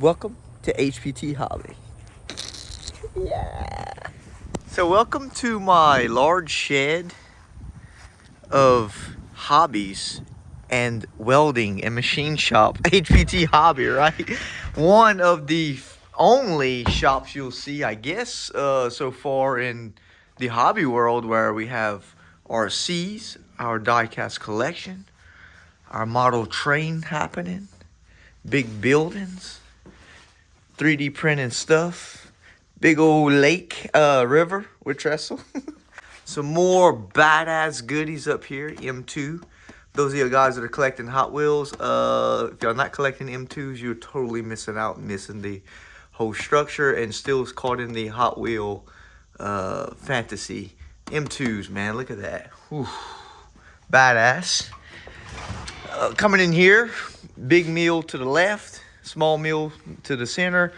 Welcome to H.P.T Hobby. Yeah. So welcome to my large shed of hobbies and welding and machine shop. H.P.T Hobby, right? One of the only shops you'll see, I guess, so far in the hobby world where we have RCs, our diecast collection, our model train happening, big buildings, 3D printing stuff, big old lake, river with trestle. Some more badass goodies up here, M2. Those are your guys that are collecting Hot Wheels. If you're not collecting M2s, you're totally missing out, missing the whole structure, and still caught in the Hot Wheel fantasy. M2s, man, look at that. Whew. Badass. Coming in here, big meal to the left, small meal to the center,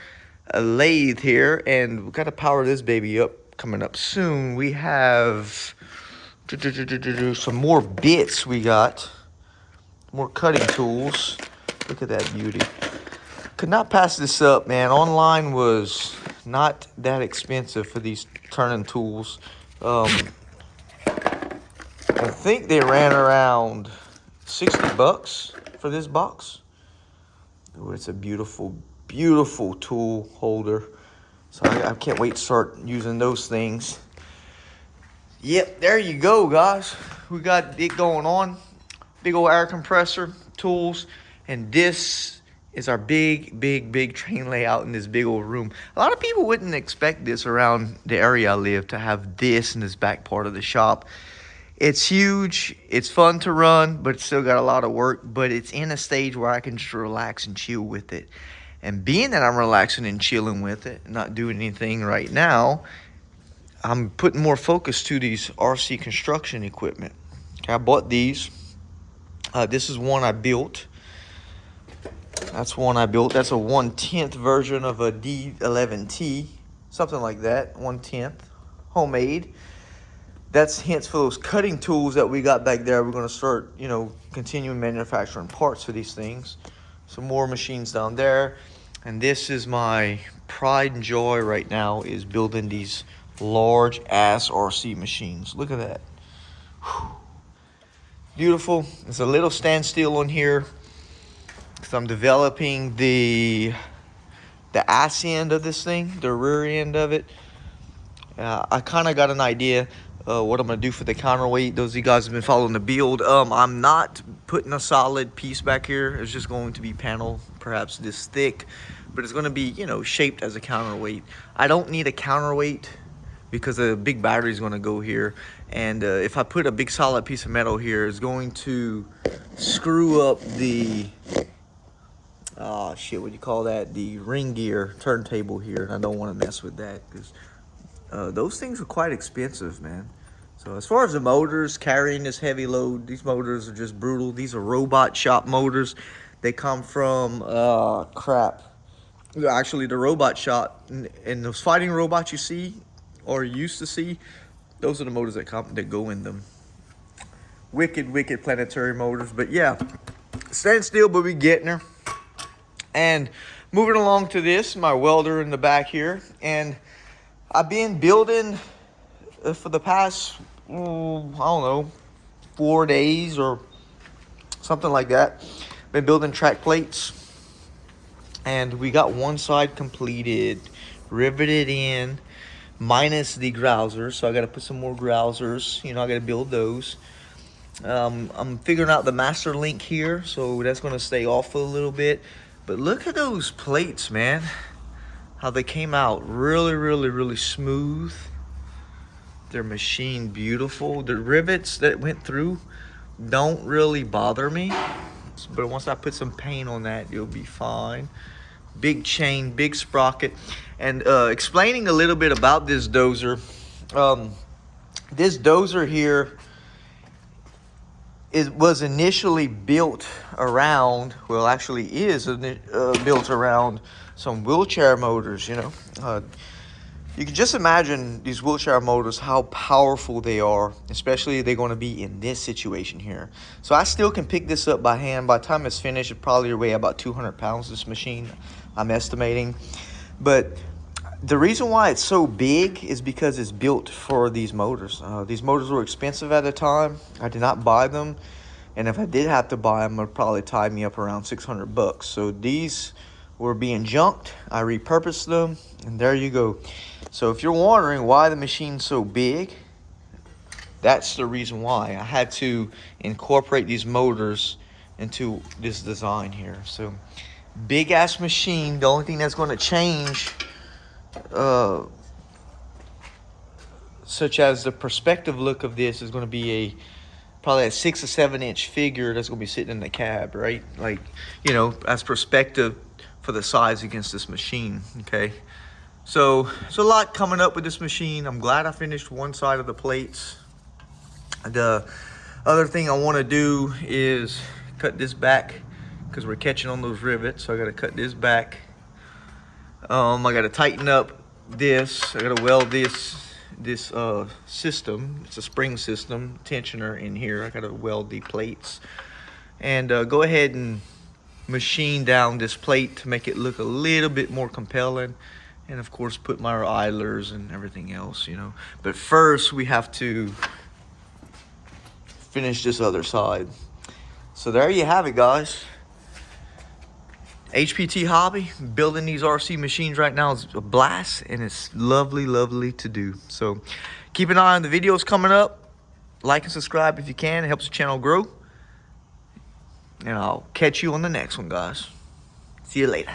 a lathe here, and we got to power this baby up coming up soon. We have some more bits. We got more cutting tools. Look at that beauty. Could not pass this up, man. Online was not that expensive for these turning tools. I think they ran around 60 bucks for this box. Ooh, it's a beautiful, beautiful tool holder. So I can't wait to start using those things. Yep, there you go, guys. We got it going on. Big old air compressor, tools, and this is our big train layout in this big old room. A lot of people wouldn't expect this around the area I live, to have this in this back part of the shop. It's huge, it's fun to run, but it's still got a lot of work, but it's in a stage where I can just relax and chill with it. And being that I'm relaxing and chilling with it, not doing anything right now, I'm putting more focus to these RC construction equipment. Okay, I bought these. This is one I built. That's one I built. That's a 1/10 version of a D11T, something like that, 1/10, homemade. That's hints for those cutting tools that we got back there. We're going to start, continuing manufacturing parts for these things. Some more machines down there. And this is my pride and joy right now, is building these large ass RC machines. Look at that. Whew. Beautiful. There's a little standstill on here because I'm developing the ass end of this thing, the rear end of it. I kind of got an idea what I'm going to do for the counterweight. Those of you guys have been following the build. I'm not putting a solid piece back here. It's just going to be panel, perhaps this thick, but it's going to be, shaped as a counterweight. I don't need a counterweight because a big battery is going to go here. And if I put a big solid piece of metal here, it's going to screw up the, what do you call that? The ring gear turntable here. And I don't want to mess with that because those things are quite expensive, man. So as far as the motors, carrying this heavy load, these motors are just brutal. These are robot shop motors. They come from, actually the robot shop, and those fighting robots you see, or used to see, those are the motors that go in them. Wicked planetary motors. But yeah, stand still, but we getting her. And moving along to this, my welder in the back here. And I've been building for the past, I don't know, 4 days or something like that. Been building track plates. And we got one side completed, riveted in, minus the grousers. So I got to put some more grousers. I got to build those. I'm figuring out the master link here, so that's going to stay off a little bit. But look at those plates, man. How they came out really smooth. They're machined beautiful. The rivets that went through don't really bother me, but once I put some paint on that, you'll be fine. Big chain, big sprocket. And explaining a little bit about this dozer. This dozer here was initially built around, well, actually is built around some wheelchair motors, You can just imagine these wheelchair motors, how powerful they are, especially they're going to be in this situation here. So I still can pick this up by hand. By the time it's finished, it probably weigh about 200 pounds, this machine, I'm estimating. But the reason why it's so big is because it's built for these motors. These motors were expensive at the time. I did not buy them. And if I did have to buy them, it would probably tie me up around 600 bucks. So these were being junked. I repurposed them, and there you go. So if you're wondering why the machine's so big, that's the reason why. I had to incorporate these motors into this design here. So big ass machine. The only thing that's going to change, such as the perspective look of this, is going to be probably a 6 or 7 inch figure that's going to be sitting in the cab, right? Like, you know, as perspective for the size against this machine. Okay, so there's a lot coming up with this machine. I'm glad I finished one side of the plates. The other thing I want to do is cut this back because we're catching on those rivets. So I got to cut this back. I got to tighten up this. I got to weld this system. It's a spring system tensioner in here. I got to weld the plates and go ahead and machine down this plate to make it look a little bit more compelling, and of course put my idlers and everything else, you know. But first we have to finish this other side. So there you have it, guys. H.P.T. hobby, building these RC machines right now is a blast, and it's lovely to do. So keep an eye on the videos coming up. Like and subscribe if you can. It helps the channel grow. And I'll catch you on the next one, guys. See you later.